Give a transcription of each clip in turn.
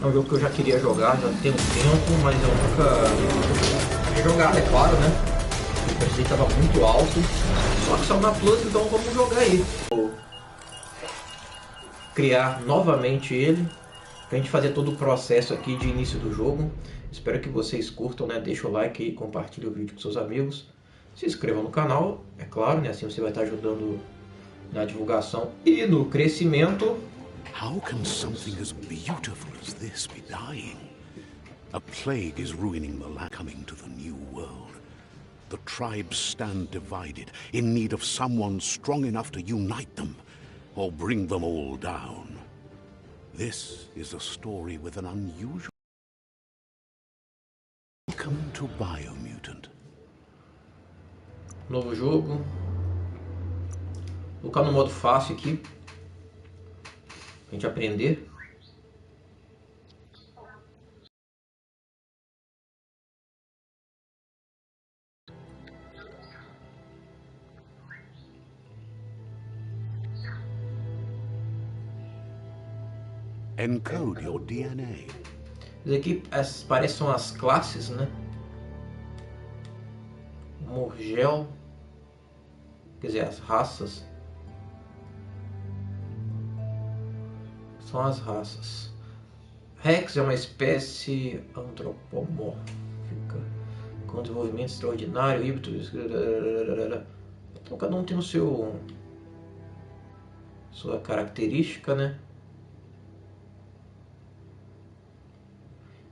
É um jogo que eu já queria jogar, já tem um tempo, mas eu nunca tinha jogado, é claro, né? O preço dele estava muito alto, só que saiu na Plus, então vamos jogar aí. Vou criar novamente ele, pra gente fazer todo o processo aqui de início do jogo. Espero que vocês curtam, né? Deixa o like aí, compartilhe o vídeo com seus amigos. Se inscreva no canal, é claro, né? Assim você vai estar ajudando na divulgação e no crescimento. How can something as beautiful as this be dying? A plague is ruining the land coming to the new world. The tribes stand divided, in need of someone strong enough to unite them, or bring them all down. This is a story with an unusual... Welcome to Biomutant. Novo jogo. Vou colocar no modo fácil aqui, pra gente aprender. Encode your DNA. Isso aqui parecem as classes, né? Morgel, quer dizer, as raças. São as raças. Rex é uma espécie antropomórfica com desenvolvimento extraordinário, híbrido. Então cada um tem o sua característica, né?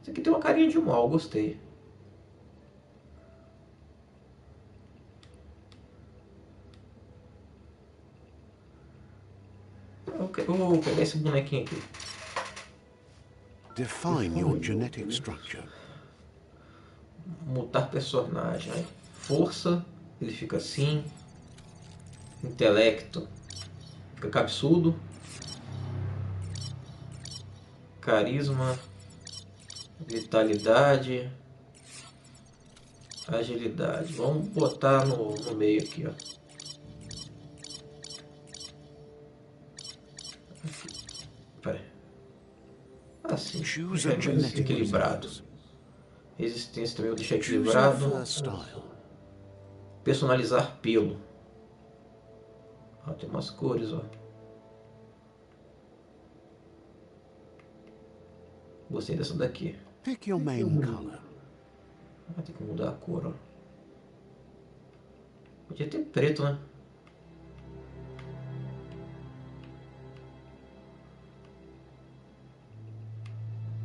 Esse aqui tem uma carinha de mal, gostei. Eu vou pegar esse bonequinho aqui. Define your genetic structure. Mutar personagem. Aí, força, ele fica assim. Intelecto, fica cabeçudo. Carisma, vitalidade, agilidade. Vamos botar no meio aqui, ó. Assim, equilibrado. Resistência também eu deixo equilibrado. Personalizar pelo. Ó, tem umas cores, ó. Gostei dessa daqui. Pick your main color. Vai ter que mudar a cor, ó. Podia ter preto, né?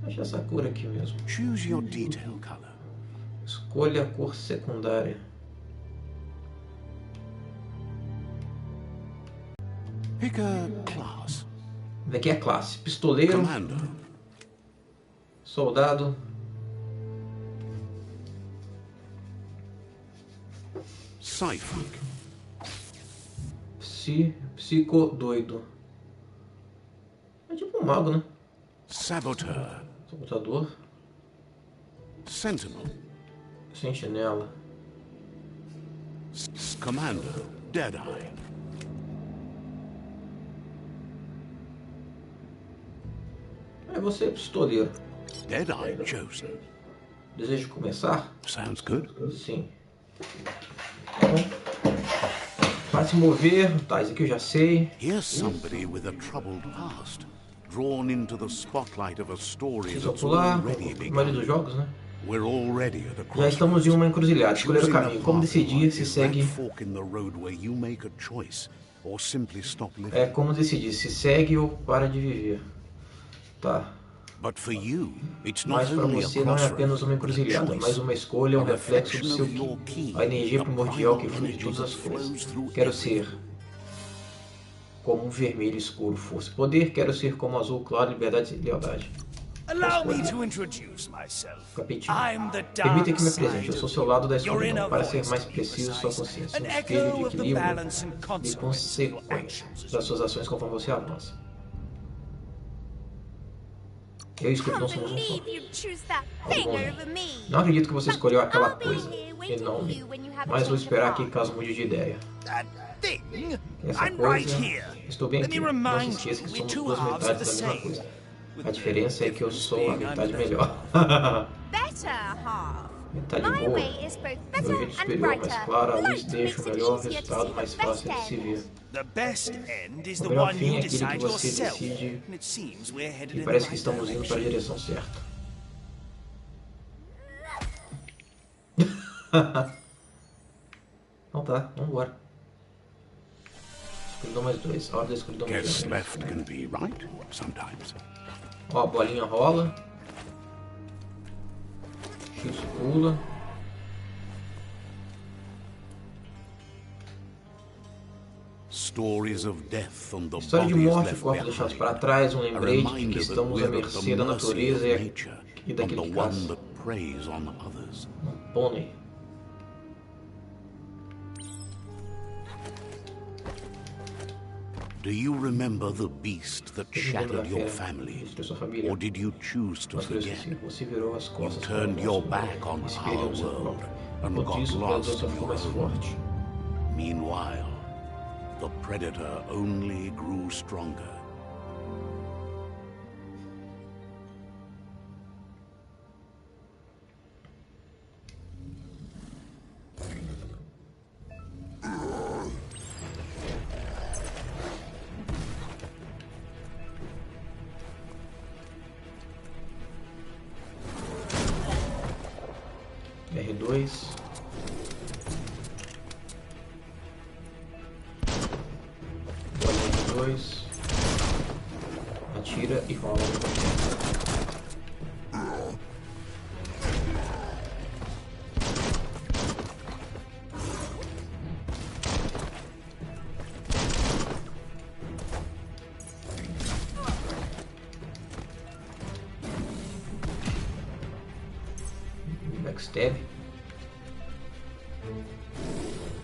Deixa essa cor aqui mesmo. Choose your detail color. Escolha a cor secundária. Pick a class. Daqui é a classe: pistoleiro, Commander. soldado, Psychic. psico doido. É tipo um mago, né? Saboteur. Sabotador, Sentinel. sentinela, Commander. Deadeye. é você, pistoleiro. Deadeye chosen. Deseja começar? Sounds good. Sim. Então, para se mover, tá, isso aqui eu já sei. Here's somebody with a troubled past, drawn into the spotlight of a story Só that's pular, already a maioria dos begun. jogos, né? We're already at a Já estamos em uma encruzilhada, escolher o Choosing a caminho. Como path decidir like se this, segue... that fork in the road where you make a choice or simply stop living. É como decidir se segue ou para de viver. Tá. But for you, it's Mas not para only a você não é apenas crossroad, uma but a encruzilhada, mas choice. uma escolha, um A reflexo do seu reflection of your ki, ki, a energia the primordial que primal flui de energy todas as that coisas. flows through Quero everything. ser como um vermelho escuro, força e poder. Quero ser como azul claro, liberdade e lealdade. Allow me to introduce myself. Capetinho. I'm the Permita dark que me apresente, eu sou seu lado da Your inner escuridão, para ser voice, mais to be preciso sua precise. consciência, An um espelho de echo of the equilíbrio balance and e consequence of your consequência actions. das suas ações conforme você avança. Eu e a escuridão Can't somos um só. believe you'd choose that thing over me. Não acredito que você escolheu aquela I'll be coisa here e waiting não for me, you when you have a mas vou change of esperar aqui heart. caso mude de ideia. That thing? Essa I'm right coisa, here. estou bem Let aqui. me Não se remind esqueça you, que we're somos two duas halves of metades the da mesma same. coisa. with A diferença é que eu difference sou a being I'm metade better. melhor. Better half. Metade My boa. way is both Meu better jeito and superior, mais brighter. clara, a luz Light deixa o makes it melhor easier to resultado see mais the best fácil de se ver. end. The best end is O the melhor one fim you é aquele que decide você yourself. decide And it seems we're headed e in the parece que right estamos indo para a direction. direção certa. Então tá, vambora. Escuridão mais 2, hora da escuridão mais Guess 2. left can be right sometimes. Ó, a bolinha rola. X pula. Stories of death and the História de bodies morte, left corpos deixados para behind. trás, um A lembrete de que reminder that estamos à we're at the mercê da mercy of natureza nature e and the daquele que one caça. that preys on others. Um pônei. Do you remember the beast that Você lembra da shattered your fera family? que destruiu sua família? Or did you choose to Mas que eu forget? esqueci, você virou as You costas para o turned your nosso back mundo on e se our perdeu no seu world próprio. and Por got isso, o predador lost só in ficou your mais own. forte. Meanwhile, the predator only grew stronger. R2. Bolinha R2. Atira e rola. Backstab.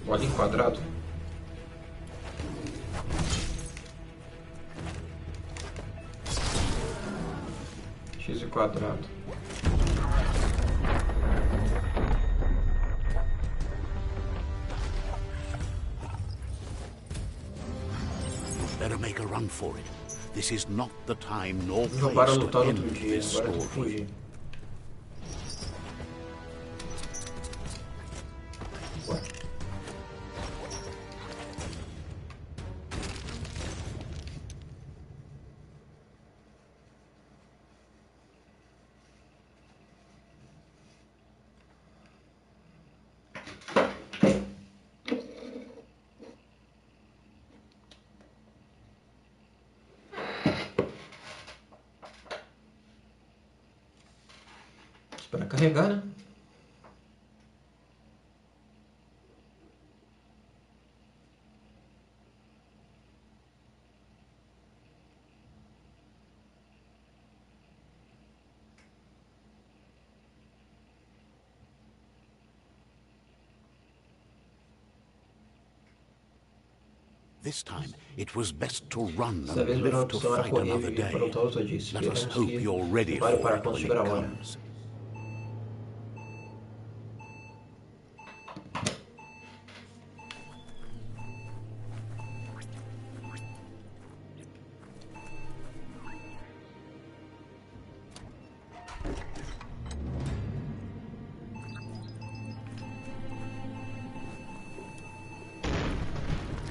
Bola em quadrado. X e quadrado. Better make a run for it. This is not the time nor Não para place lutar to outro end dia, this agora tem que story. fugir. Bora. Para carregar, né? This time, it was best to run Dessa vez, and a melhor live to opção era fight correr another e ir para day. lutar outro dia. Let us Esperamos hope que you're ready prepare for para it quando when chegar a it hora. comes.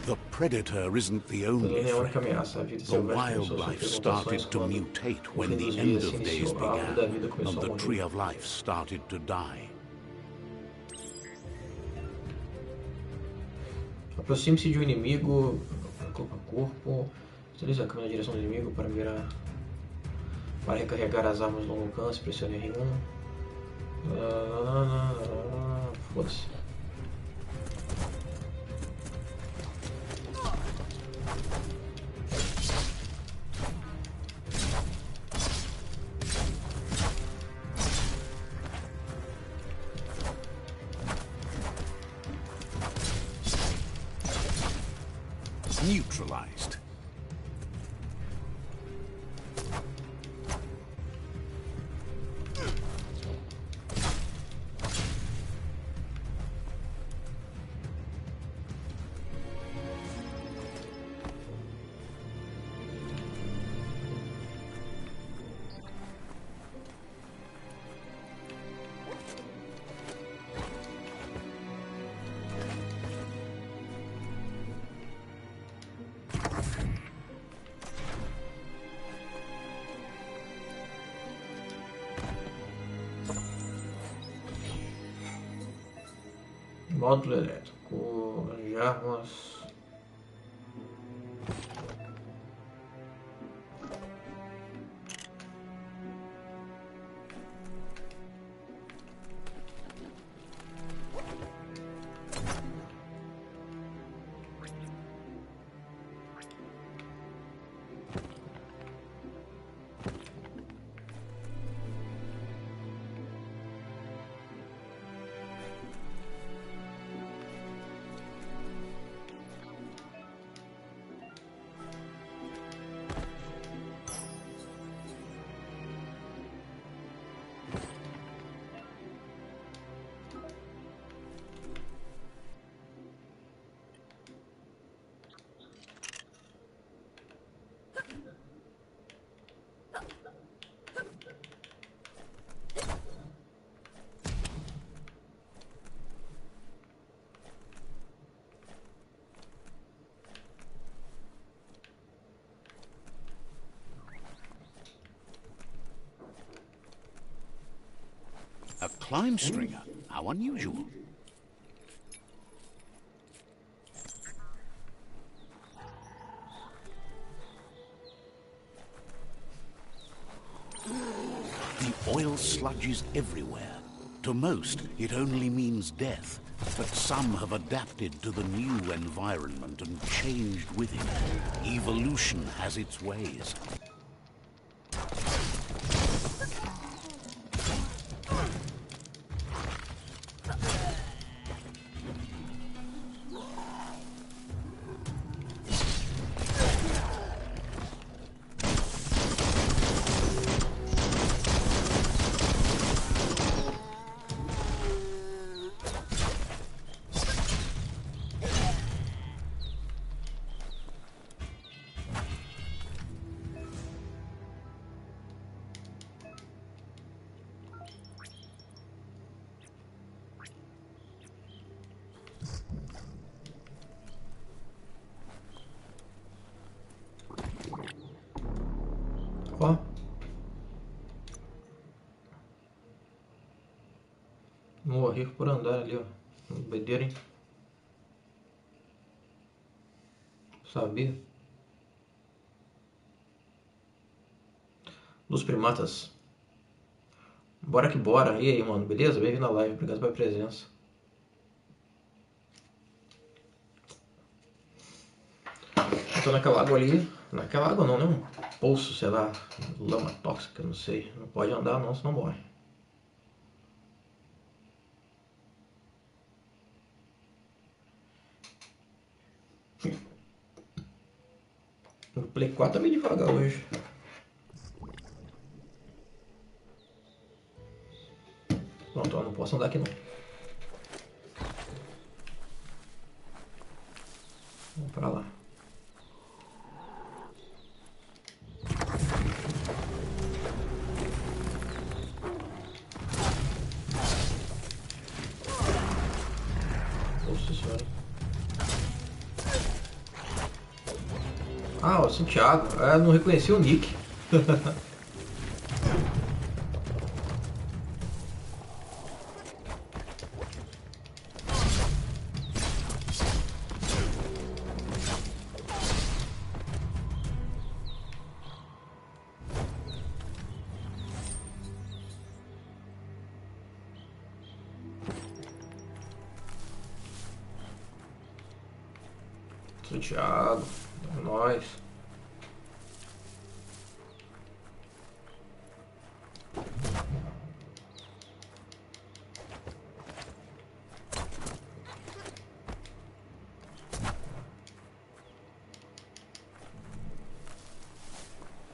The predator isn't the only Ele é a única threat. ameaça. A vida The selvagem começou a wildlife sofrer started mutações to quando mutate o when fim the dos end dias se of days iniciou. A árvore da vida began começou and a the tree morrer. of life started to die. Aproxime-se de um inimigo corpo a corpo. Utilize a câmera na direção do inimigo para mirar. Para recarregar as armas de longo alcance, pressione R1. Foda-se. Neutralized. Módulo elétrico de armas. A climb stringer? How unusual. The oil sludges everywhere. To most, it only means death. But some have adapted to the new environment and changed with it. Evolution has its ways. Ó. Morri por andar ali, ó. Doideira, hein? Sabia? Dos primatas. Bora que bora. E aí, mano? Beleza? Bem-vindo na live. Obrigado pela presença. Tô naquela água ali. Naquela água não, né? Um poço, sei lá. Lama tóxica, não sei. Não pode andar não, senão morre. O Play 4 tá meio devagar hoje. Pronto, eu não posso andar aqui não. Vamos pra lá. Nossa senhora. Ah, o Santiago. Eu não reconheci o nick. Santiago, é nóis.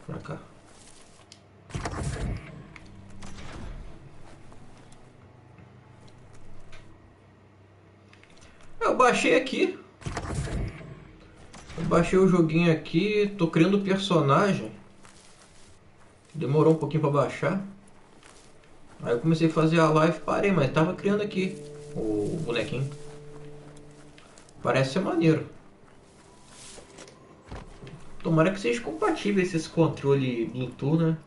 Pra cá. Eu baixei aqui. Baixei o joguinho aqui, tô criando o personagem. Demorou um pouquinho pra baixar. Aí eu comecei a fazer a live, parei, mas tava criando aqui o bonequinho. Parece ser maneiro. Tomara que seja compatível esses controles Bluetooth, né?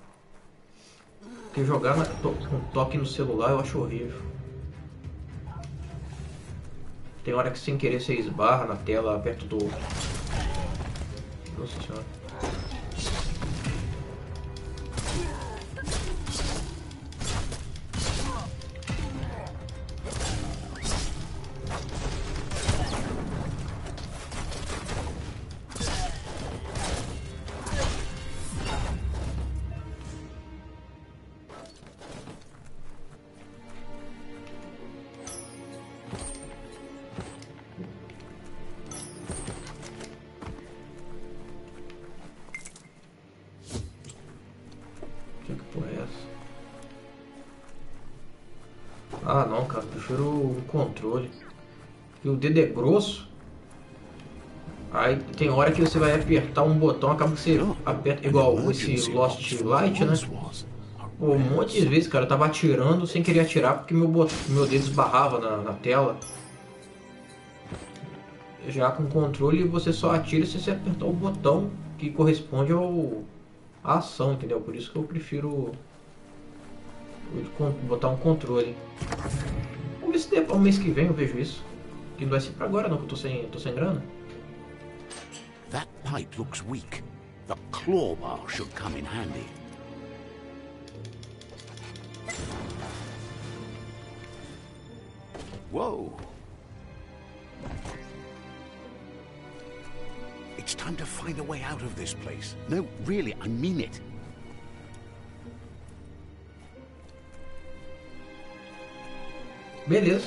Porque jogar com toque no celular eu acho horrível. Tem hora que sem querer você esbarra na tela perto do... Nossa senhora. Ah não, cara, prefiro o controle. E o dedo é grosso. Aí tem hora que você vai apertar um botão, acaba que você aperta igual esse Lost Light, né? Pô, um monte de vezes, cara, eu tava atirando sem querer atirar porque meu dedo esbarrava na tela. Já com controle você só atira se você apertar o botão que corresponde à ação, entendeu? Por isso que eu prefiro botar um controle. Vamos ver se depois, mês que vem eu vejo isso. Que não vai ser pra agora não, que eu tô sem grana. That pipe looks weak. The claw bar should come in handy. Whoa. It's time to find a way out of this place. No, really, I mean it. Beleza.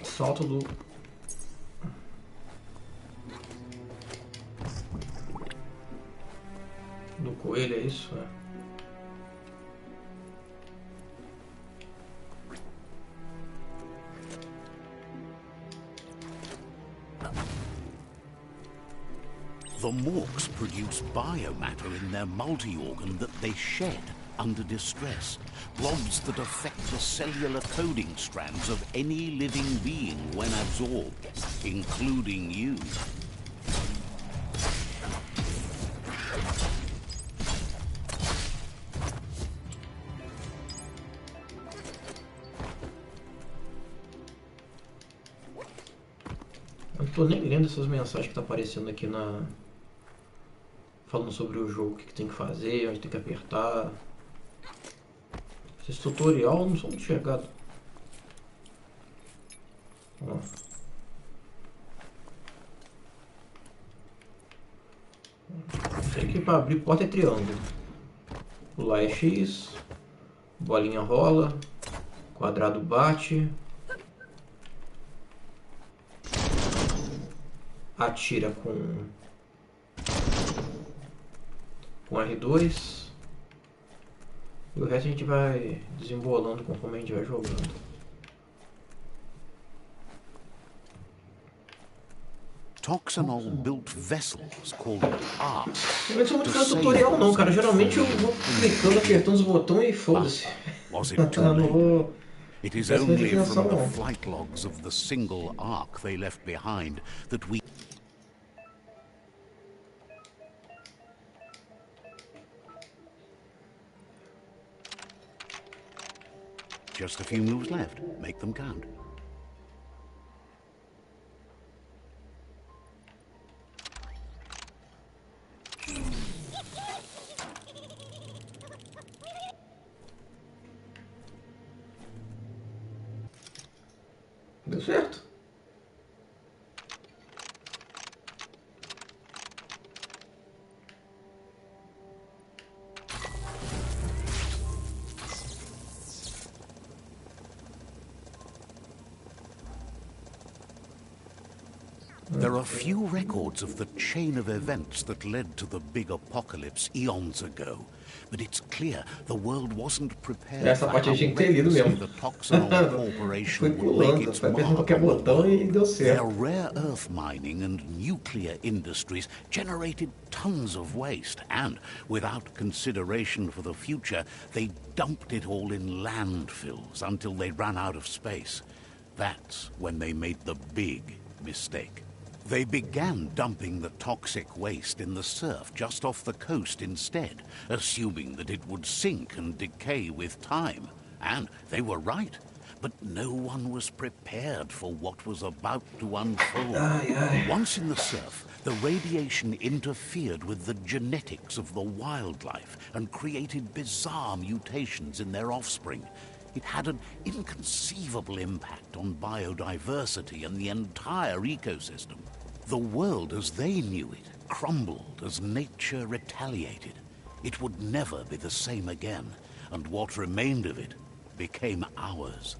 Salto do coelho, é isso? É. The morks produce biomatter in their multi-organ that they shed under distress. Blobs that affect the cellular coding strands of any living being when absorbed, including you. Eu não tô nem lendo essas mensagens que tá aparecendo aqui falando sobre o jogo, o que tem que fazer, onde tem que apertar. Esse tutorial eu não sou muito chegado. Ó. Sei que para abrir porta é triângulo. Pular é X, bolinha rola, quadrado bate, atira com R2 e o resto a gente vai desembolando conforme a gente vai jogando. Toxanol built vessels called arcs. Eu não sou muito fã do tutorial não, cara. Geralmente eu vou clicando, apertando os botões e foda-se. Was it too late? It is only from the flight logs of the single arc they left behind that we... Just a few moves left. Make them count. Deu certo? There are few records of the chain of events that led to the big apocalypse eons ago, but it's clear the world wasn't prepared Essa for parte how a gente tem lido mesmo. the Toxanol Corporation Fui would make pulando, its vai apertando mark qualquer on the botão e world. deu Their certo. rare earth mining and nuclear industries generated tons of waste, and without consideration for the future, they dumped it all in landfills until they ran out of space. That's when they made the big mistake. They began dumping the toxic waste in the surf just off the coast instead, assuming that it would sink and decay with time. And they were right. But no one was prepared for what was about to unfold. Once in the surf, the radiation interfered with the genetics of the wildlife and created bizarre mutations in their offspring. It had an inconceivable impact on biodiversity and the entire ecosystem. The world as they knew it crumbled as nature retaliated. It would never be the same again, and what remained of it became ours.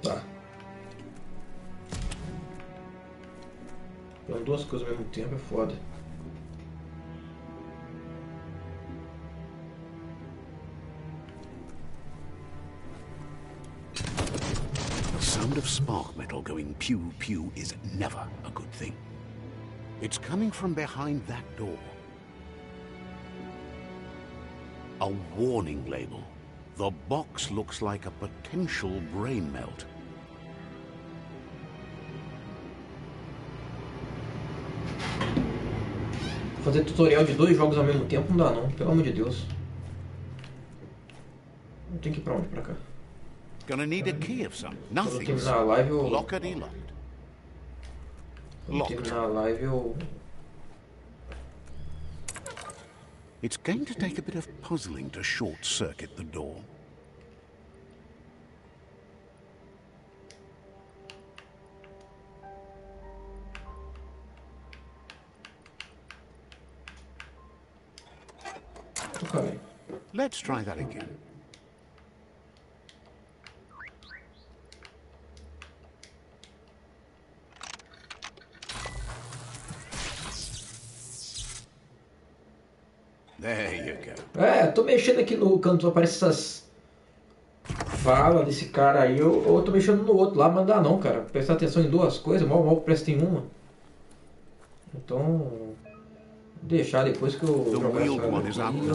Tá. Então, duas coisas ao mesmo tempo é foda. The sound of spark metal going pew pew is never a good thing. It's coming from behind that door. A warning label. The box looks like a potential brain melt. Fazer tutorial de 2 jogos ao mesmo tempo não dá não, pelo amor de Deus. Não tem que ir pra onde? Pra cá. Gonna need a key of some. Quando Nothing's terminar a live eu... lockety locked. Quando terminar a live eu... It's going to take a bit of puzzling to short-circuit the door. Okay. Let's try that again. There you go. É, tô mexendo aqui no canto, aparece essas falas desse cara aí, eu tô mexendo no outro lá, mas não dá não, cara. Prestar atenção em 2 coisas, mal presta em uma. Então... deixar depois que eu jogar essa aqui,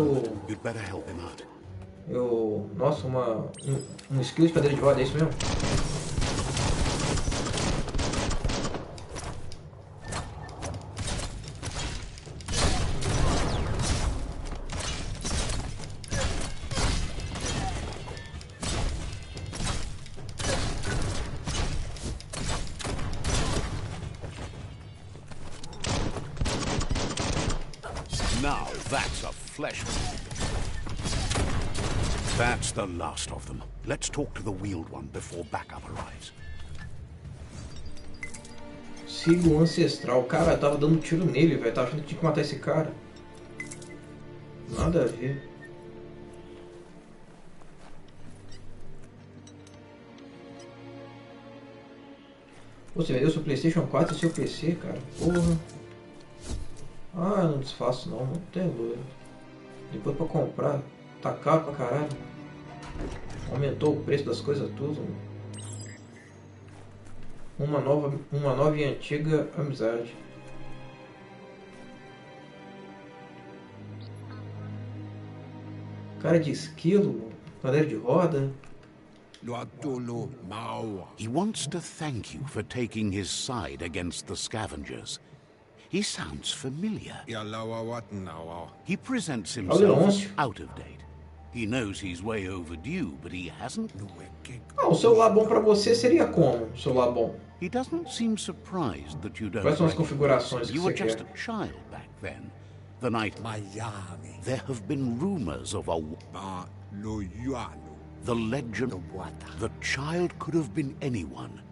eu... Nossa, um skill de cadeira de roda, é isso mesmo? Now that's a flesh wound. That's the last of them. Let's talk to the wheeled one before backup arrives. Siga o ancestral. Cara, eu tava dando tiro nele, velho. Tava achando que tinha que matar esse cara. Nada a ver. Você vendeu seu PlayStation 4 e seu PC, cara? Porra. Ah, eu não desfaço não, mano. Tem doido. Depois pra comprar, tá caro pra caralho. Aumentou o preço das coisas tudo. Uma nova e antiga amizade. Cara de esquilo, cadeira de roda. He wants to thank you for taking his side against the scavengers. He sounds familiar. He presents himself as out of date. He knows he's way overdue, but he hasn't... Ah, o celular bom pra você seria como? Um celular bom? He doesn't seem surprised that you don't... Quais são as configurações que You were você just quer? a child back then. The night... There have been rumors of a... The legend... The child could have been anyone.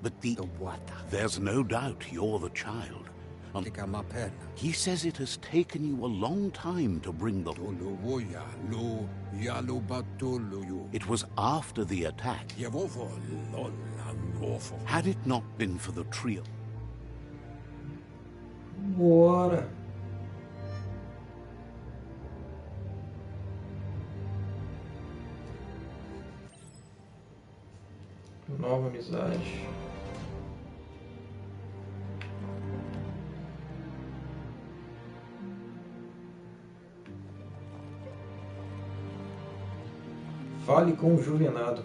But there's no doubt you're the child. He says it has taken you a long time to bring the... It was after the attack. Had it not been for the trio... Bora. Nova amizade. Fale com o Juvenado.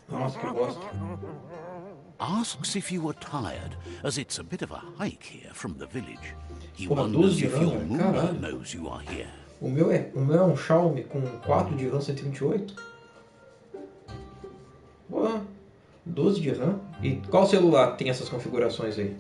Nossa, que bosta. Asks if you are tired, as it's a bit of a hike here from the village. He Porra, 12 wonders de if RAM, your velho. moon Caralho. knows you are here. O meu é um Xiaomi com 4 de RAM 128. Porra, 12 de RAM. E qual celular tem essas configurações aí?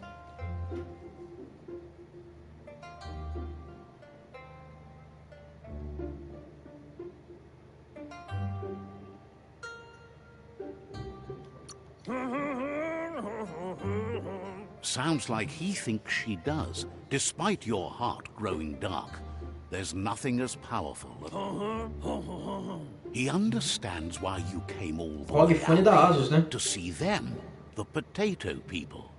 Sounds like he thinks she does, despite your heart growing dark. There's nothing as powerful. He understands why you came all the way Fone da out Asus, né? to see them, the potato people.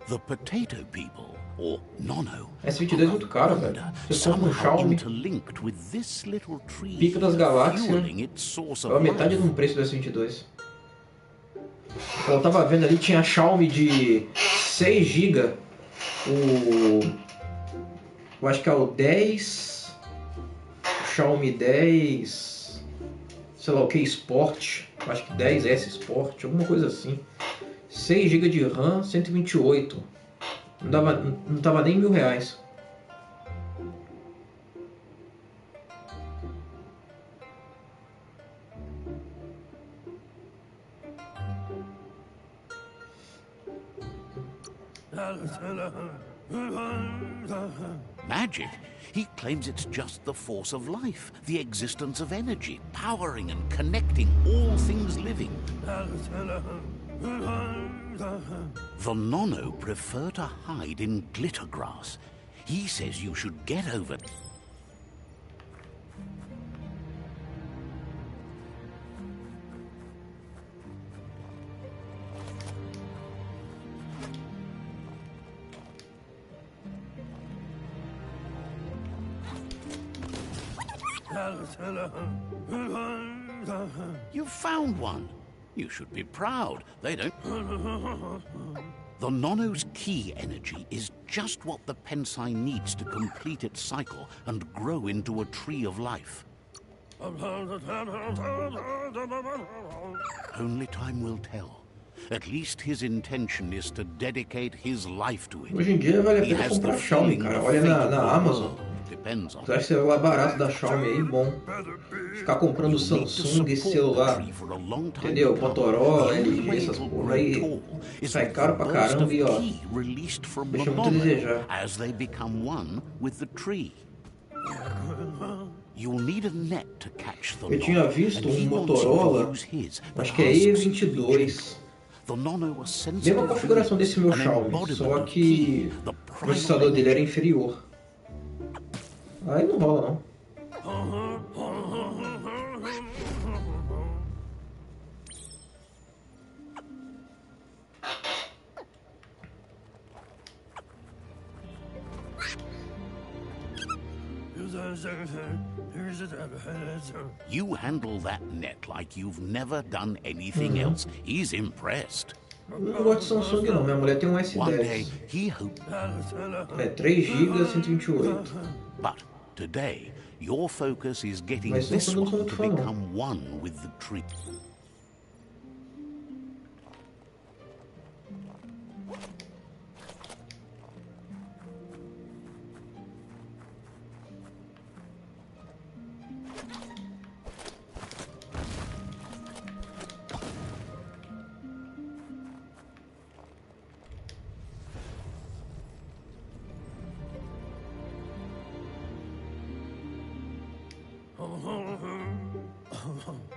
The potato people, or Nono, S22 é muito caro, velho. Você compra um somehow Xiaomi, interlinked with this little tree, Pico das Galáxias, fueling its source pela of metade life. do preço do S22. Eu tava vendo ali, tinha Xiaomi de 6 GB. Eu acho que é o 10. O Xiaomi 10. Sei lá o que, Sport. Eu acho que 10S Sport, alguma coisa assim. 6 GB de RAM, 128. Não tava nem R$1.000. Magic? He claims it's just the force of life, the existence of energy, powering and connecting all things living. The Nono prefer to hide in glitter grass. He says you should get over... You found one. You should be proud. They don't... The Nono's key energy is just what the Pensai needs to complete its cycle and grow into a tree of life. Only time will tell. At least his intention is to dedicate his life to it. Hoje em dia vale a He pena has the comprar Xiaomi, feeling cara. the Olha fate na of the Amazon. world depends on Traz celular barato da Xiaomi aí, bom. Ficar comprando Samsung, esse celular, entendeu? Motorola, LG, essas porra aí, sai caro pra caramba e ó, deixa muito a desejar. As they become one with the tree. You'll need a net to catch the Eu tinha visto um Motorola, acho que é E22. Mesma configuração desse meu Xiaomi, só que o processador dele era inferior. Aí não rola não. You handle that net like you've never done anything else. He's impressed. Não gosto de Samsung não, minha mulher tem um One day S10. he hoped. É 3 GB, 128. But today, your focus is getting Mas this Samsung não sou one muito to fã, não. become one with the tree.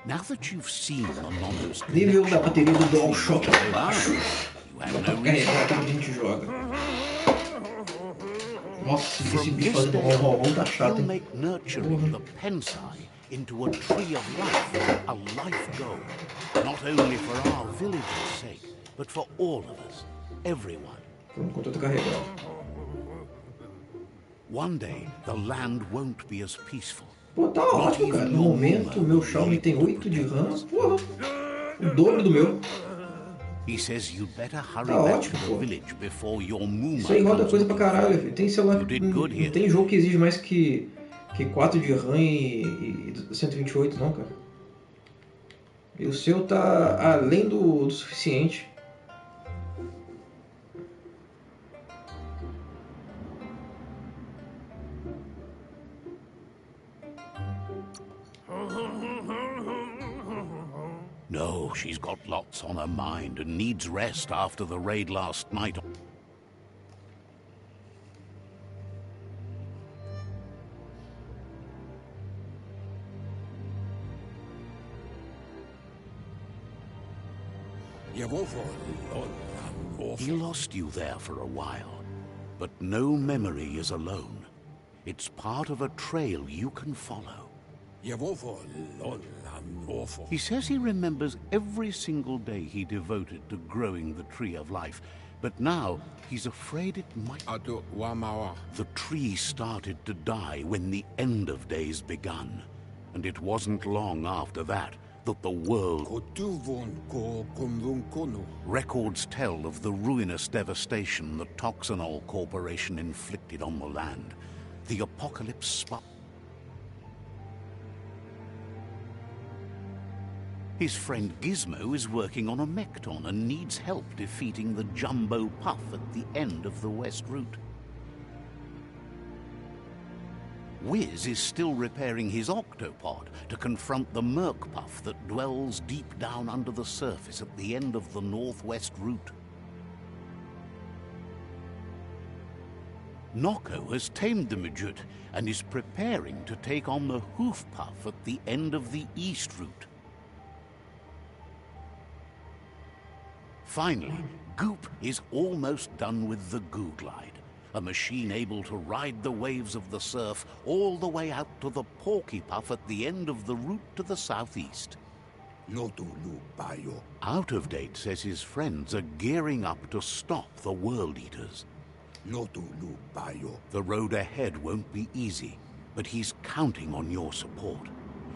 Now that you've seen the Nono's Nível da bateria do DualShock you é baixo. have Pra no reason. carregar quando a gente joga. Nossa, esse From bicho this fazendo day rom on, tá chato, you'll hein? make nurturing the Pensai into a tree of life, a life goal. Not only for our village's sake, but for all of us, everyone. Por enquanto eu tô carregando. One day, the land won't be as peaceful. Pô, tá ótimo, cara. No momento, o meu Xiaomi tem 8 de RAM. Porra, o dobro do meu. He says you'd better hurry Tá back ótimo, to pô. the village before your Muma Isso aí roda comes coisa pra looking for caralho, you. filho. Tem celular You que did good não here. tem jogo que exige mais que 4 de RAM e 128 não, cara. E o seu tá além do suficiente. No, she's got lots on her mind and needs rest after the raid last night. He lost you there for a while, but no memory is alone. It's part of a trail you can follow. He says he remembers every single day he devoted to growing the Tree of Life, but now he's afraid it might... The tree started to die when the end of days begun, and it wasn't long after that that the world... Records tell of the ruinous devastation the Toxanol Corporation inflicted on the land. The apocalypse spot. His friend Gizmo is working on a Mekton and needs help defeating the Jumbo Puff at the end of the West Route. Wiz is still repairing his octopod to confront the Merc Puff that dwells deep down under the surface at the end of the Northwest Route. Nocco has tamed the Midget and is preparing to take on the Hoof Puff at the end of the East Route. Finally, Goop is almost done with the Goo Glide, a machine able to ride the waves of the surf all the way out to the Porky Puff at the end of the route to the southeast. Out of Date says his friends are gearing up to stop the World Eaters. The road ahead won't be easy, but he's counting on your support.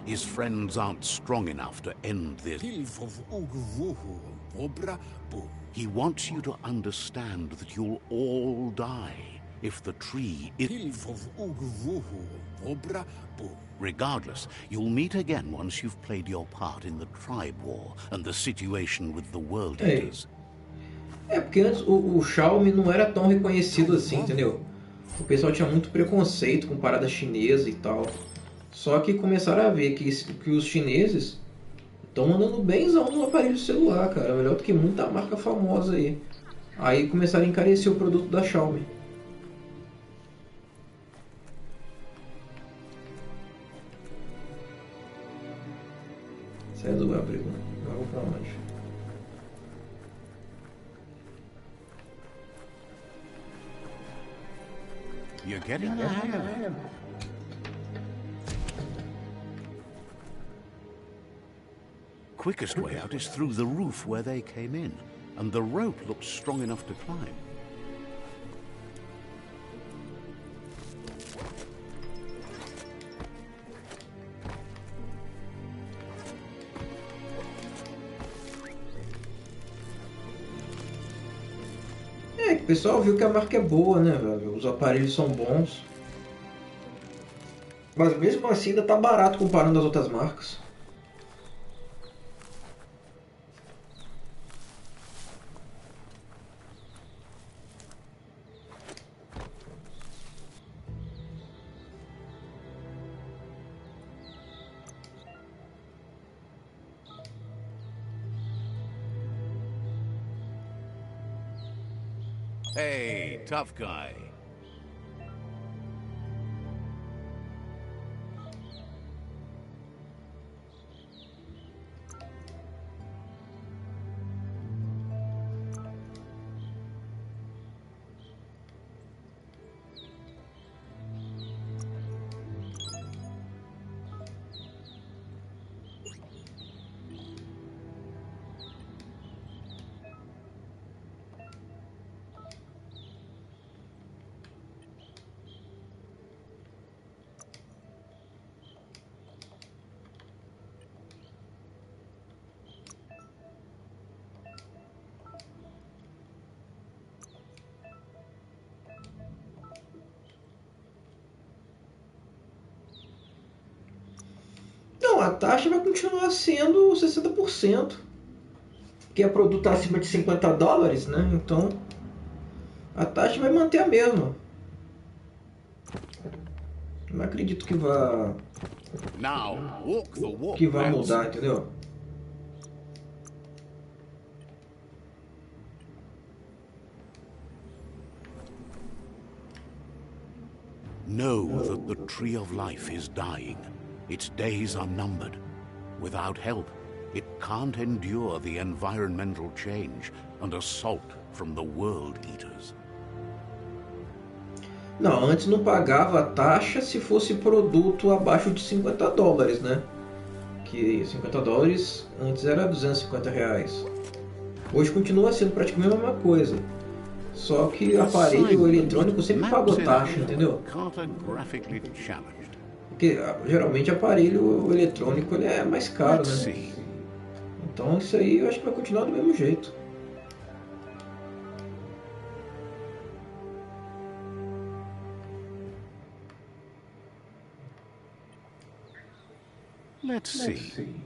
His friends aren't strong enough to end this. He wants you to understand that you'll all die if the tree is... Regardless, you'll meet again once you've played your part in the tribe war and the situation with the World Eaters. É, porque antes o Xiaomi não era tão reconhecido assim, entendeu? O pessoal tinha muito preconceito com parada chinesa e tal. Só que começaram a ver que os chineses estão mandando benzão no aparelho celular, cara. Melhor do que muita marca famosa aí. Aí começaram a encarecer o produto da Xiaomi. Sai do abrigo, né? Agora vou pra onde? You're getting the hang of it. Quickest way out is through the roof where they came in, and the rope looks strong enough to climb. É, o pessoal viu que a marca é boa, né, velho? Os aparelhos são bons. Mas mesmo assim ainda tá barato comparando as outras marcas. Hey, tough guy. taxa vai continuar sendo 60%. Porque o produto está acima de $50, né? Então a taxa vai manter a mesma. Não acredito que vá mudar, entendeu? Know that the tree of life is dying. Its days are numbered. Without help, it can't endure the environmental change and assault from the world eaters. Não, antes não pagava a taxa se fosse produto abaixo de $50, né? Que $50 antes era R$250. Hoje continua sendo praticamente a mesma coisa. Só que aparelho eletrônico sempre pagou taxa, entendeu? Porque geralmente aparelho eletrônico ele é mais caro, né? Então isso aí eu acho que vai continuar do mesmo jeito. Let's see.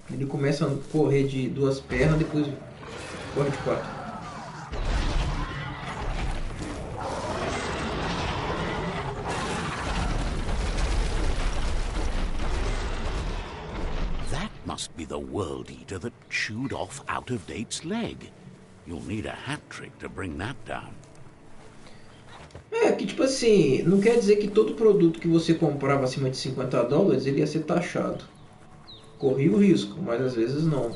Ele começa a correr de 2 pernas, depois corre de 4. That must be the world eater that chewed off Out-of-Date's leg. You'll need a hat trick to bring that down. É, que tipo assim, não quer dizer que todo produto que você comprava acima de $50 ele ia ser taxado. Corria o risco, mas às vezes não.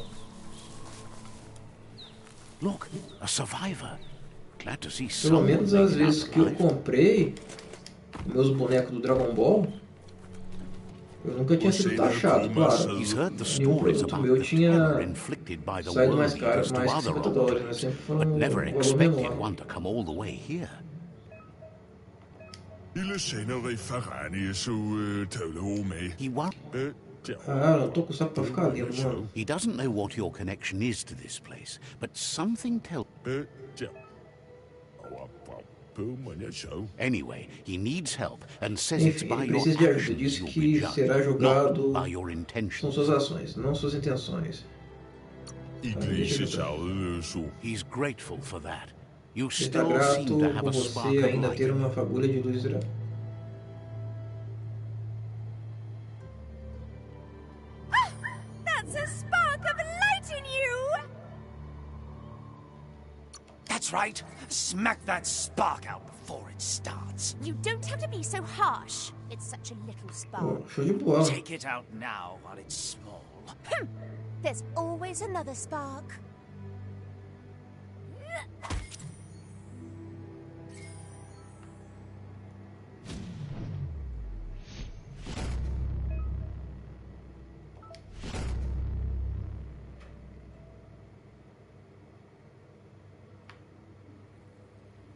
Look, a survivor. Glad to see Pelo menos às vezes que eu comprei meus bonecos do Dragon Ball, eu nunca tinha sido taxado, claro. Nenhum produto meu tinha saído mais caro, mais que $50, mas sempre foi um valor menor. Ah, não tô com saco pra ficar lendo, mano. He doesn't know what your connection is to this place, but something tells. Anyway, he needs help and says it's by your actions you'll be judged, not by your intentions. São suas ações, não suas intenções. He's grateful for that. You Está still grato seem to have por a spark você of ainda light. ter uma fagulha de luz. That's a spark of light in you! That's right. Smack that spark out before it starts. You don't have to be so harsh. It's such a little spark. Oh, show de bola. Take it out now while it's small. There's always another spark.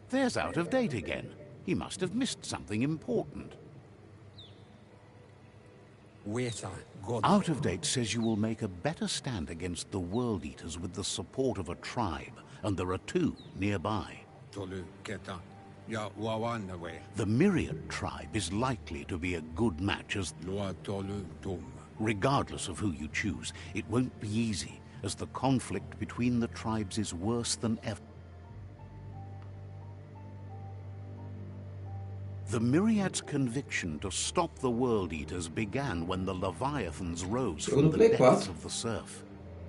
There's Out-of-Date again. He must have missed something important. Out-of-Date says you will make a better stand against the World Eaters with the support of a tribe, and there are 2 nearby. The Myriad tribe is likely to be a good match as... Regardless of who you choose, it won't be easy, as the conflict between the tribes is worse than ever. The Myriad's conviction to stop the World Eaters began when the Leviathans rose from the depths of the surf.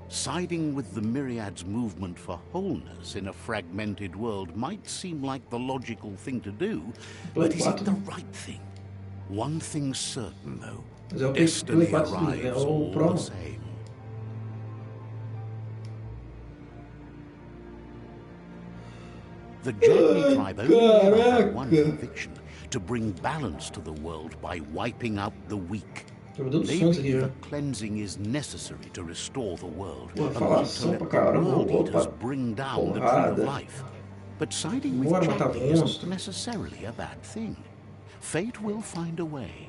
Siding with the Myriad's movement for wholeness in a fragmented world might seem like the logical thing to do, but is it the right thing? One thing's certain, though. Destiny arrives all the same. The Jagni tribe only ever had one conviction: to bring balance to the world by wiping out the weak. They believe that cleansing is necessary to restore the world, and want to let the World Eaters bring down the Tree of Life. But siding with Jagni isn't necessarily a bad thing. Fate will find a way.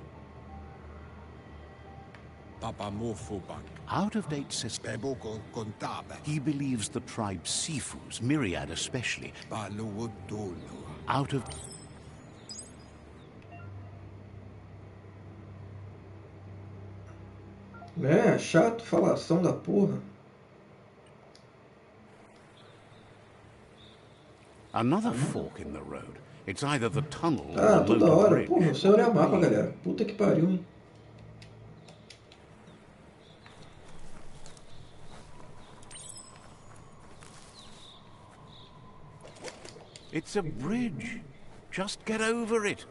Out-of-date system. He believes the tribe Sifus, Myriad especially, out of... É, chato, falação da porra. Another fork in the road. It's either the tunnel or Ah, the toda local hora. bridge. Porra, o céu é mapa, galera. Puta que pariu, hein? It's a bridge. Just get over it.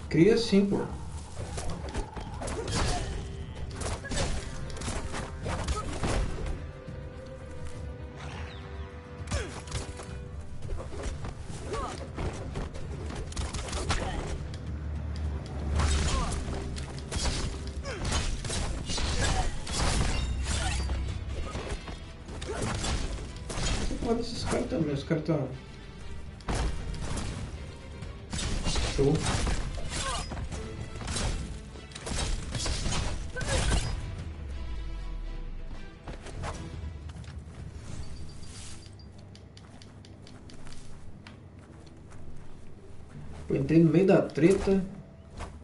Cria sim, pô. Olha esses caras também, os caras estão... Show. Eu entrei no meio da treta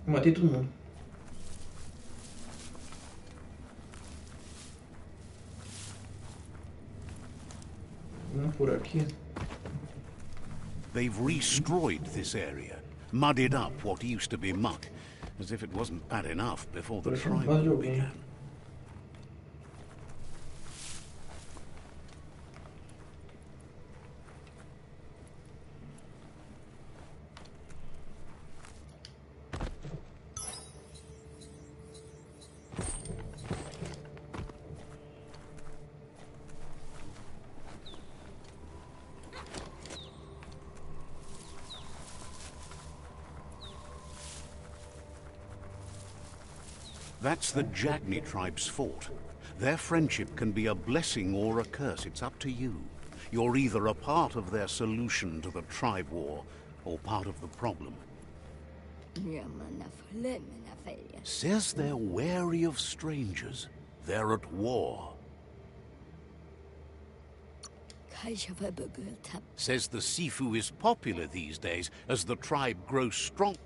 e matei todo mundo. Vamos por aqui. They've destroyed this area, mudded up what used to be muck, as if it wasn't bad enough before the Parece tribe base de war alguém. began. That's the Jagni tribe's fort. Their friendship can be a blessing or a curse. It's up to you. You're either a part of their solution to the tribe war, or part of the problem. Says they're wary of strangers. They're at war. Says the Sifu is popular these days as the tribe grows strong.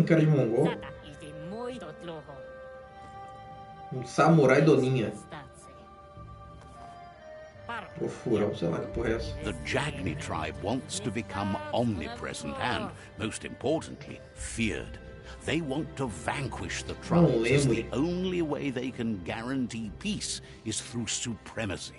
Cara de mongol. Samurai doninha. Ou furão, sei lá que porra é essa. The Jagni tribe wants to become omnipresent and, most importantly, feared. They want to vanquish the tribes as the only way they can guarantee peace is through supremacy.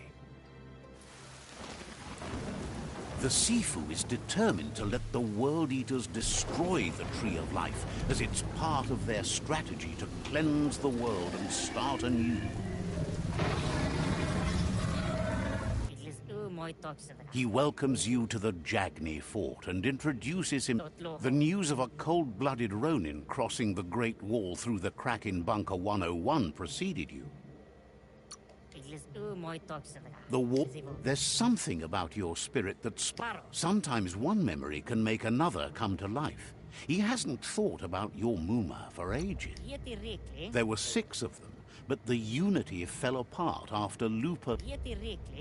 The Sifu is determined to let the World Eaters destroy the Tree of Life as it's part of their strategy to cleanse the world and start anew. He welcomes you to the Jagni fort and introduces him. The news of a cold-blooded Ronin crossing the Great Wall through the crack in Bunker 101 preceded you. The war... There's something about your spirit that... Sometimes one memory can make another come to life. He hasn't thought about your Muma for ages. There were 6 of them, but the unity fell apart after Lupa.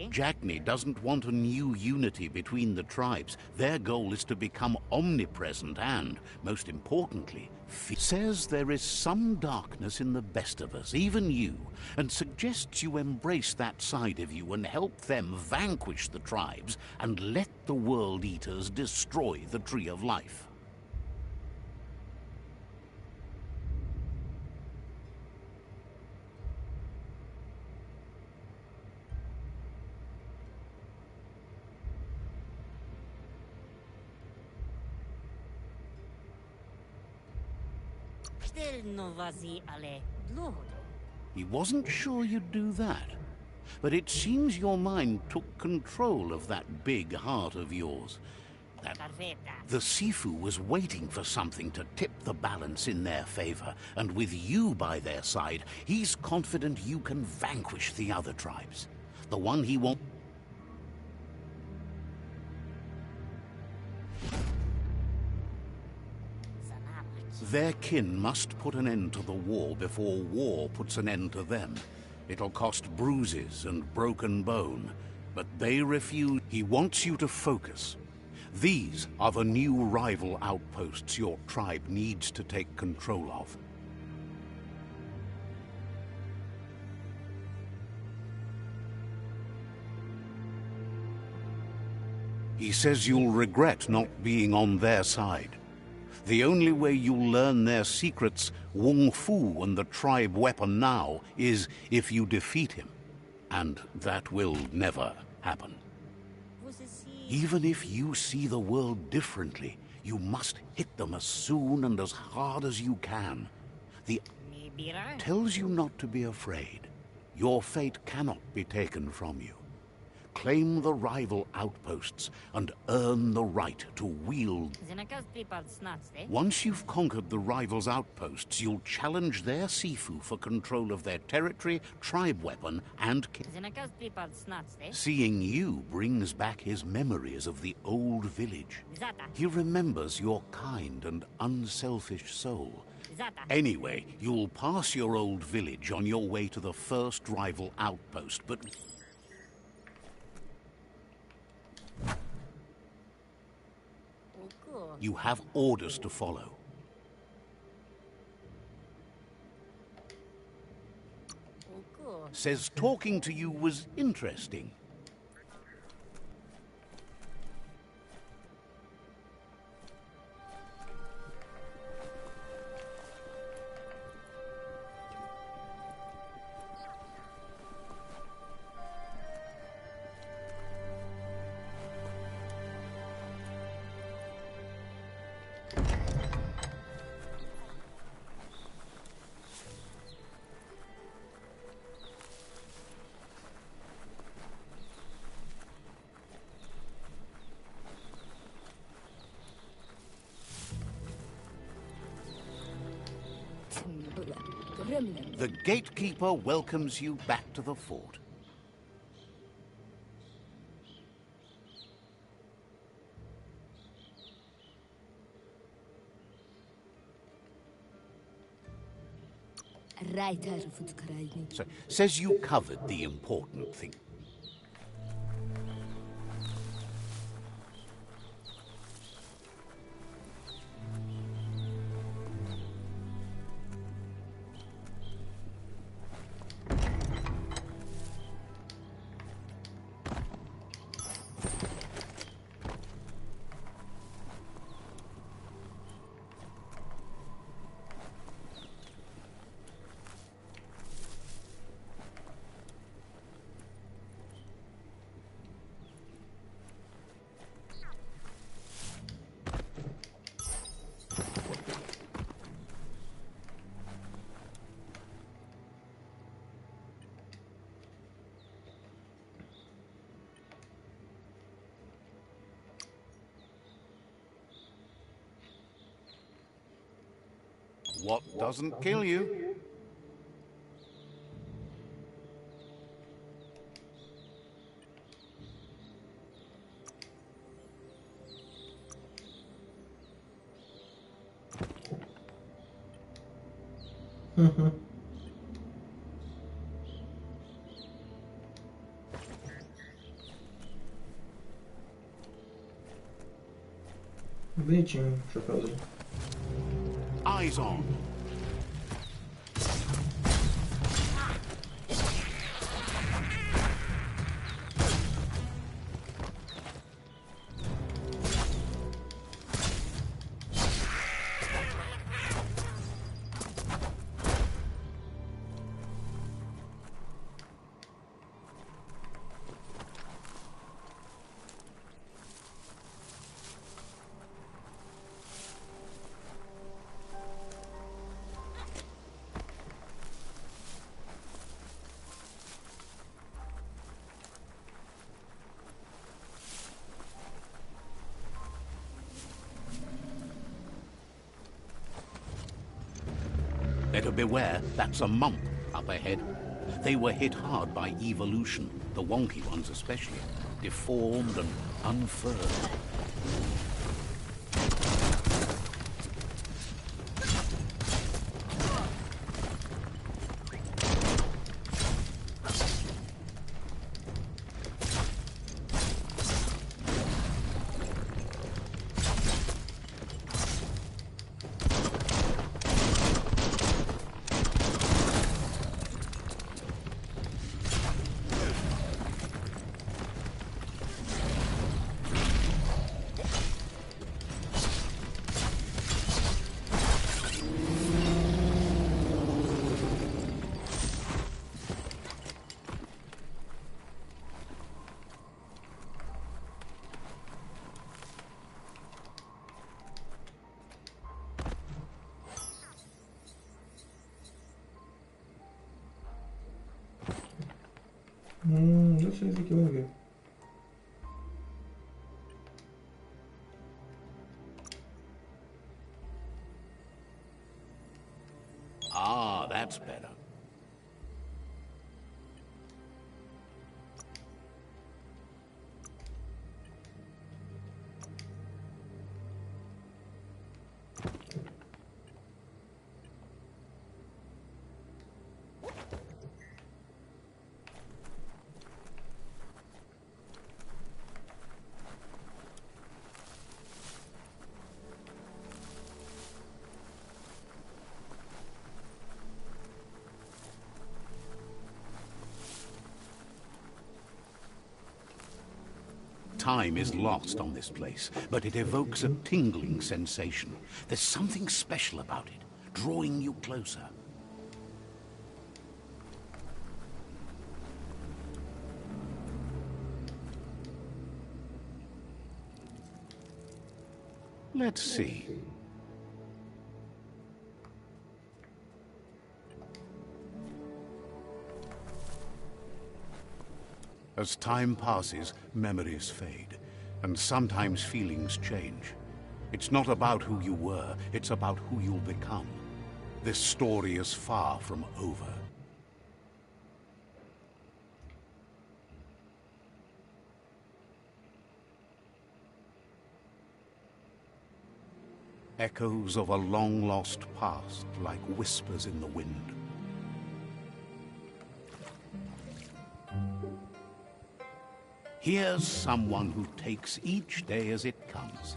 Jackney doesn't want a new unity between the tribes. Their goal is to become omnipresent and, most importantly, says there is some darkness in the best of us, even you, and suggests you embrace that side of you and help them vanquish the tribes and let the World Eaters destroy the Tree of Life. He wasn't sure you'd do that, but it seems your mind took control of that big heart of yours. The Sifu was waiting for something to tip the balance in their favor, and with you by their side, he's confident you can vanquish the other tribes. The one he won't... Their kin must put an end to the war before war puts an end to them. It'll cost bruises and broken bone, but they refuse. He wants you to focus. These are the new rival outposts your tribe needs to take control of. He says you'll regret not being on their side. The only way you'll learn their secrets, Wung Fu and the tribe weapon now, is if you defeat him. And that will never happen. Even if you see the world differently, you must hit them as soon and as hard as you can. The tells you not to be afraid. Your fate cannot be taken from you. Claim the rival outposts and earn the right to wield. Once you've conquered the rivals' outposts, you'll challenge their Sifu for control of their territory, tribe weapon, and... Seeing you brings back his memories of the old village. He remembers your kind and unselfish soul. Anyway, you'll pass your old village on your way to the first rival outpost, but... You have orders to follow. Says talking to you was interesting. The gatekeeper welcomes you back to the fort. So, says you covered the important thing. What doesn't kill you? Bonitinho, chapéuzinho. Eyes on. Better beware, that's a mump up ahead. They were hit hard by evolution, the wonky ones especially, deformed and unfurled. Deixa esse aqui, vamos ver. Ah, that's better. Time is lost on this place, but it evokes a tingling sensation. There's something special about it, drawing you closer. Let's see. As time passes, memories fade, and sometimes feelings change. It's not about who you were, it's about who you'll become. This story is far from over. Echoes of a long-lost past, like whispers in the wind. Here's someone who takes each day as it comes.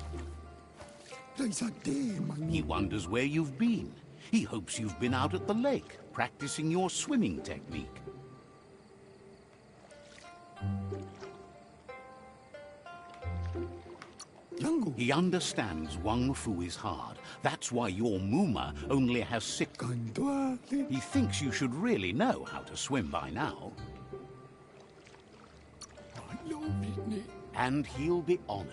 He wonders where you've been. He hopes you've been out at the lake, practicing your swimming technique. He understands Wang Fu is hard. That's why your Muma only has 6. He thinks you should really know how to swim by now. And he'll be honored.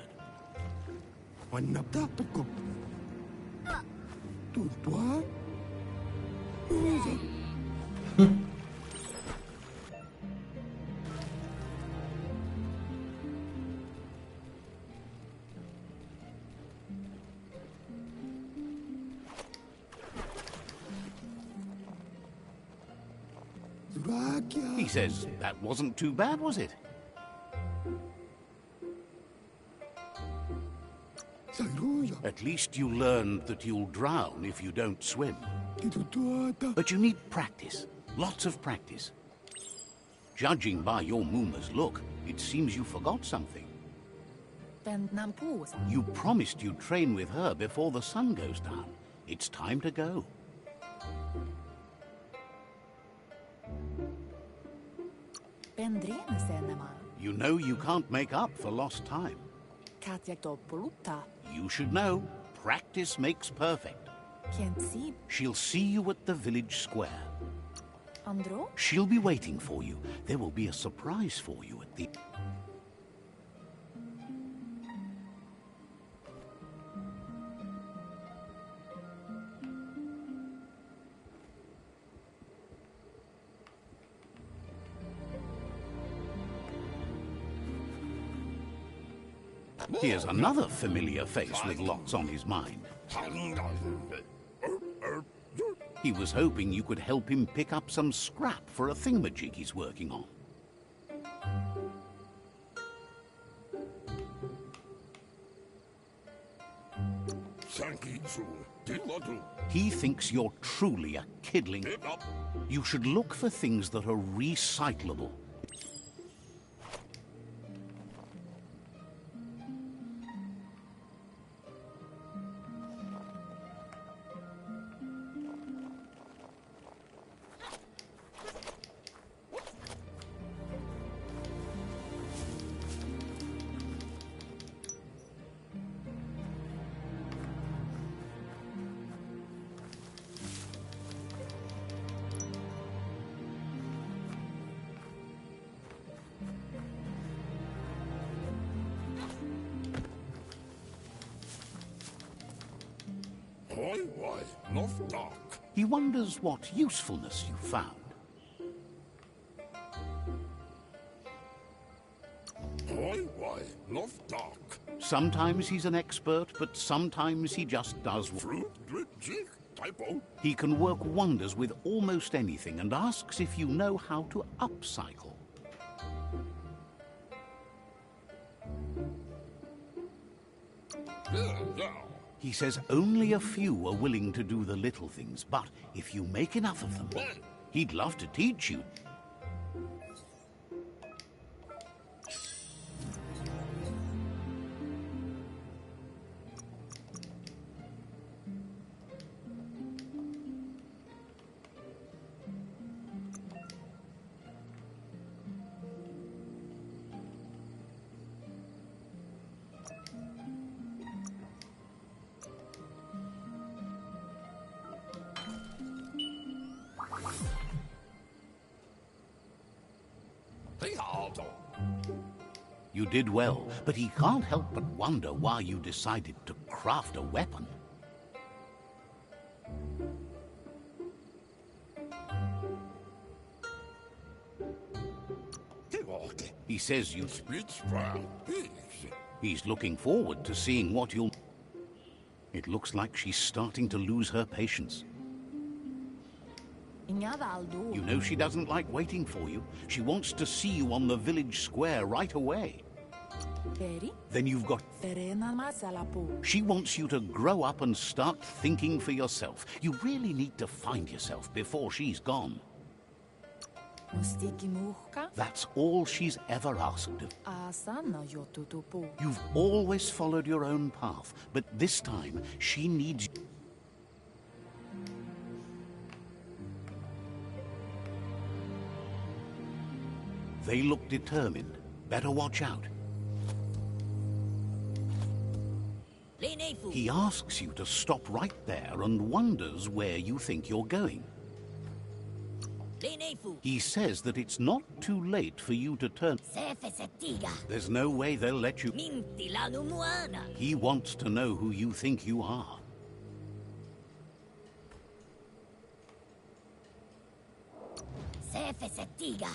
He says, that wasn't too bad, was it? At least you learned that you'll drown if you don't swim. But you need practice. Lots of practice. Judging by your Muma's look, it seems you forgot something. You promised you'd train with her before the sun goes down. It's time to go. You know you can't make up for lost time. You should know, practice makes perfect. She'll see you at the village square. She'll be waiting for you. There will be a surprise for you at the... Here's another familiar face with lots on his mind. He was hoping you could help him pick up some scrap for a thingamajig he's working on. He thinks you're truly a kidling. You should look for things that are recyclable. He wonders what usefulness you found. Sometimes he's an expert, but sometimes he just does. He can work wonders with almost anything and asks if you know how to upcycle. He says only a few are willing to do the little things, but if you make enough of them, he'd love to teach you. You did well, but he can't help but wonder why you decided to craft a weapon. He says you... He's looking forward to seeing what you'll... It looks like she's starting to lose her patience. You know she doesn't like waiting for you. She wants to see you on the village square right away. Then you've got... She wants you to grow up and start thinking for yourself. You really need to find yourself before she's gone. That's all she's ever asked of. You've always followed your own path, but this time she needs... They look determined. Better watch out. He asks you to stop right there and wonders where you think you're going. He says that it's not too late for you to turn. There's no way they'll let you. He wants to know who you think you are.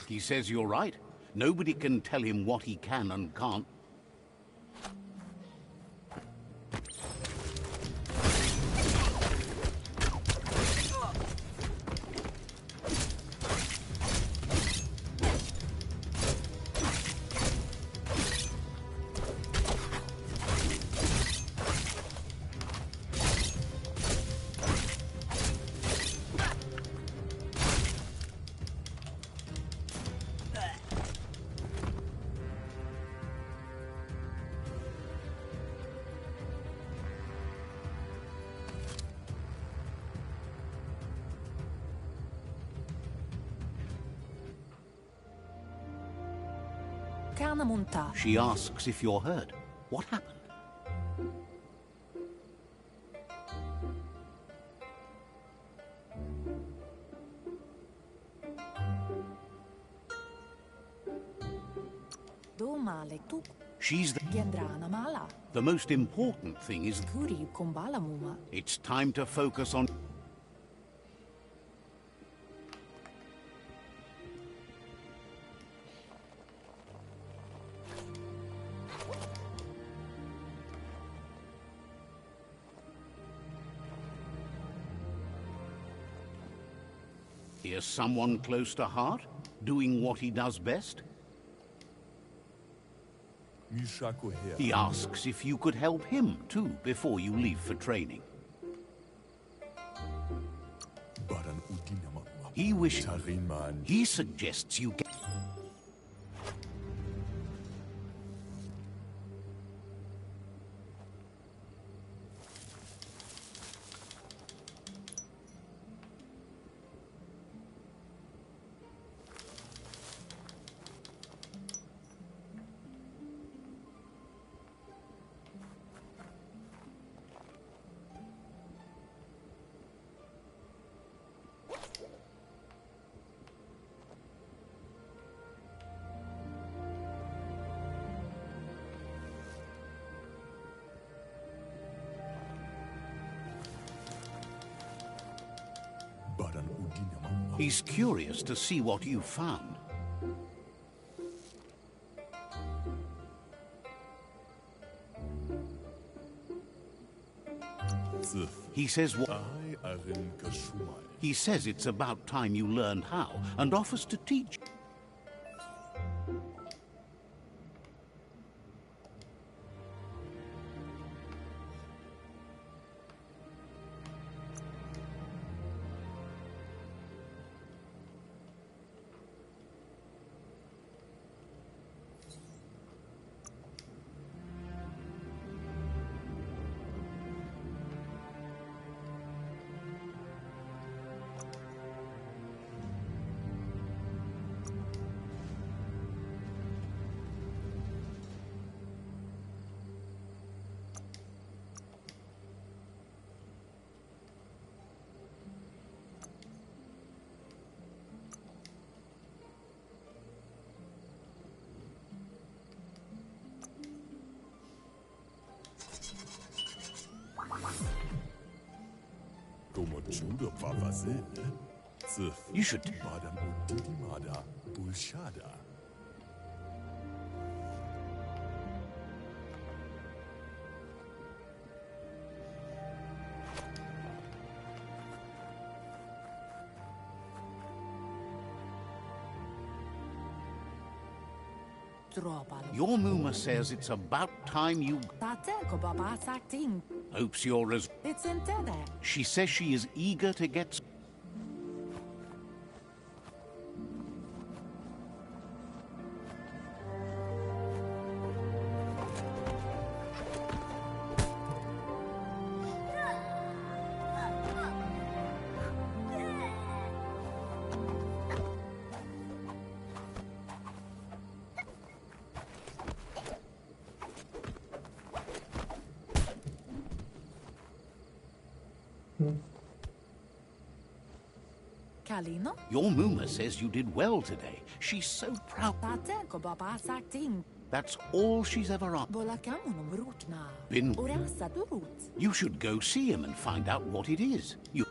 He says you're right. Nobody can tell him what he can and can't. She asks if you're hurt. What happened? She's the most important thing is it's time to focus on. Here's someone close to heart, doing what he does best. He asks if you could help him, too, before you leave for training. He wishes... He suggests you get... He's curious to see what you found. He says what? He says it's about time you learned how, and offers to teach. You should. Your Muma says it's about time you... Hopes you're as... She says she is eager to get... Your Muma says you did well today. She's so proud. That's all she's ever asked. Been... You should go see him and find out what it is. You...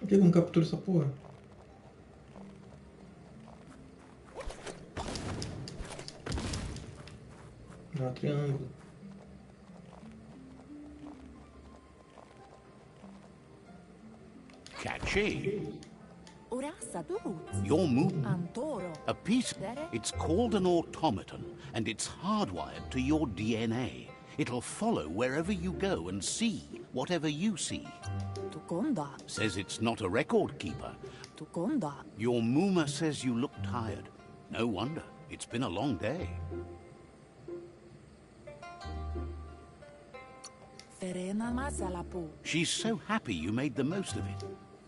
Por que eu não capturo essa porra? Não, triângulo. Catchy. Your A piece. It's called an automaton, and it's hardwired to your DNA. It'll follow wherever you go and see whatever you see. Says it's not a record keeper. Your Muma says you look tired. No wonder. It's been a long day. She's so happy you made the most of it.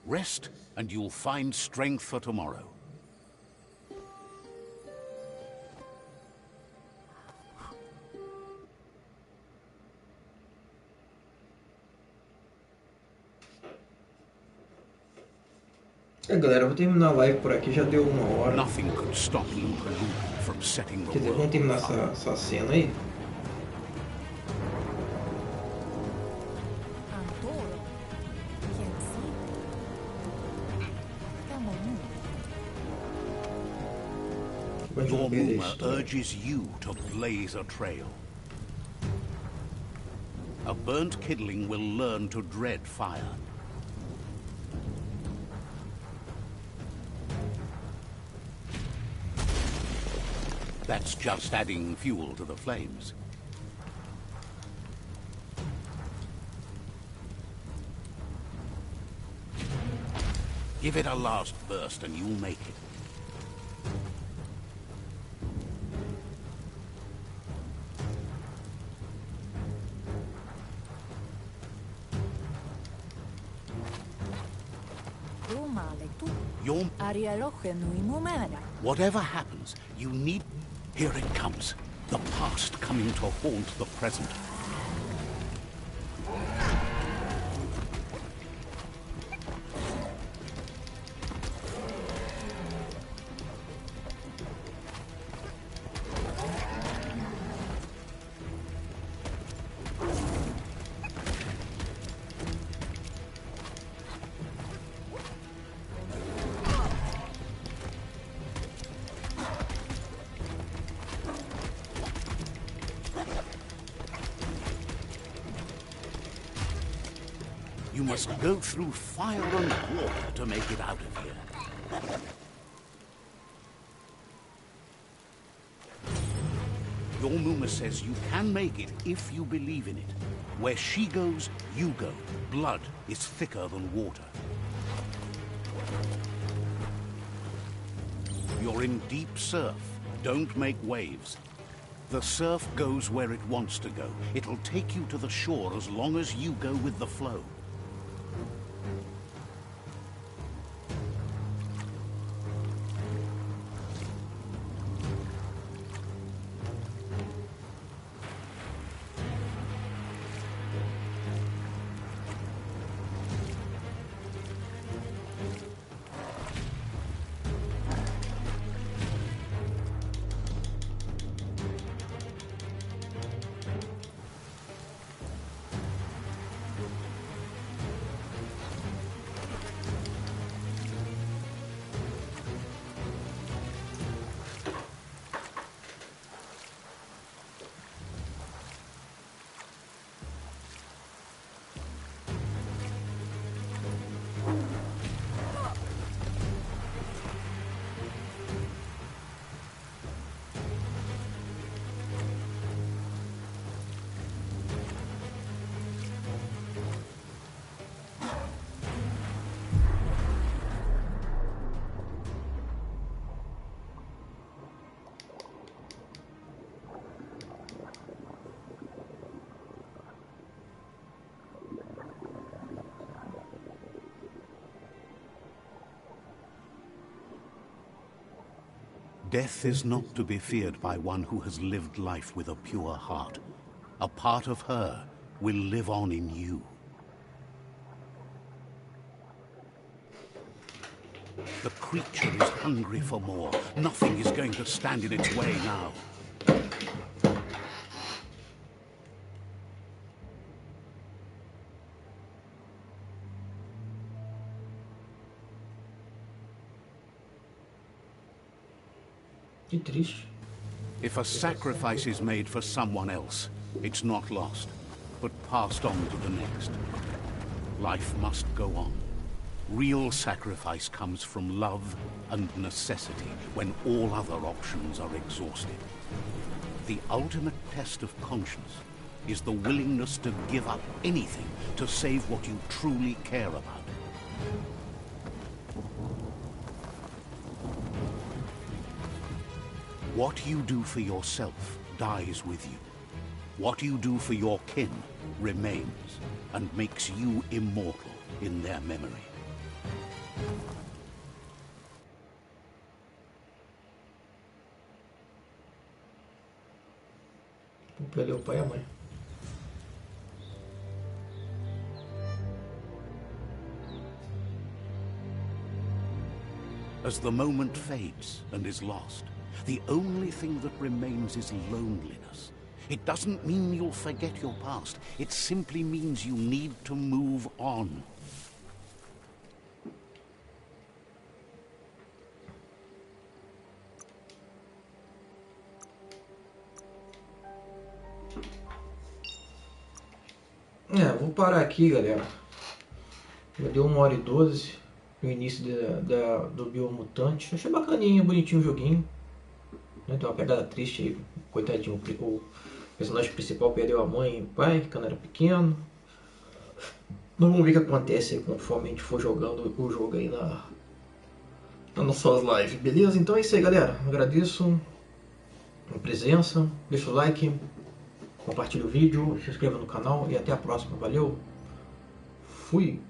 Rest, and you'll find strength for tomorrow. É, galera, eu vou terminar a live por aqui, já deu 1 hora. Nothing could stop you from setting the Quer dizer, vamos terminar essa cena aí. Your Muma urges you to blaze a trail. A burnt kidling will learn to dread fire. That's just adding fuel to the flames. Give it a last burst and you'll make it. Whatever happens, you need... Here it comes. The past coming to haunt the present. You must go through fire and water to make it out of here. Your Muma says you can make it if you believe in it. Where she goes, you go. Blood is thicker than water. You're in deep surf. Don't make waves. The surf goes where it wants to go. It'll take you to the shore as long as you go with the flow. Death is not to be feared by one who has lived life with a pure heart. A part of her will live on in you. The creature is hungry for more. Nothing is going to stand in its way now. Que triste. If a sacrifice is made for someone else, it's not lost, but passed on to the next. Life must go on. Real sacrifice comes from love and necessity when all other options are exhausted. The ultimate test of conscience is the willingness to give up anything to save what you truly care about. What you do for yourself dies with you. What you do for your kin remains and makes you immortal in their memory. Vou perder o pai e a mãe. As the moment fades and is lost, the only thing that remains is loneliness. It doesn't mean you'll forget your past. It simply means you need to move on. Vou parar aqui, galera. Já deu 1h12 no início do Biomutant. Achei bacaninho, bonitinho o joguinho. Tem uma pegada triste aí, coitadinho. O personagem principal perdeu a mãe e o pai quando era pequeno. Vamos ver o que acontece aí conforme a gente for jogando o jogo aí nas nossas lives, beleza? Então é isso aí, galera. Agradeço a presença, deixa o like, compartilha o vídeo, se inscreva no canal e até a próxima. Valeu, fui!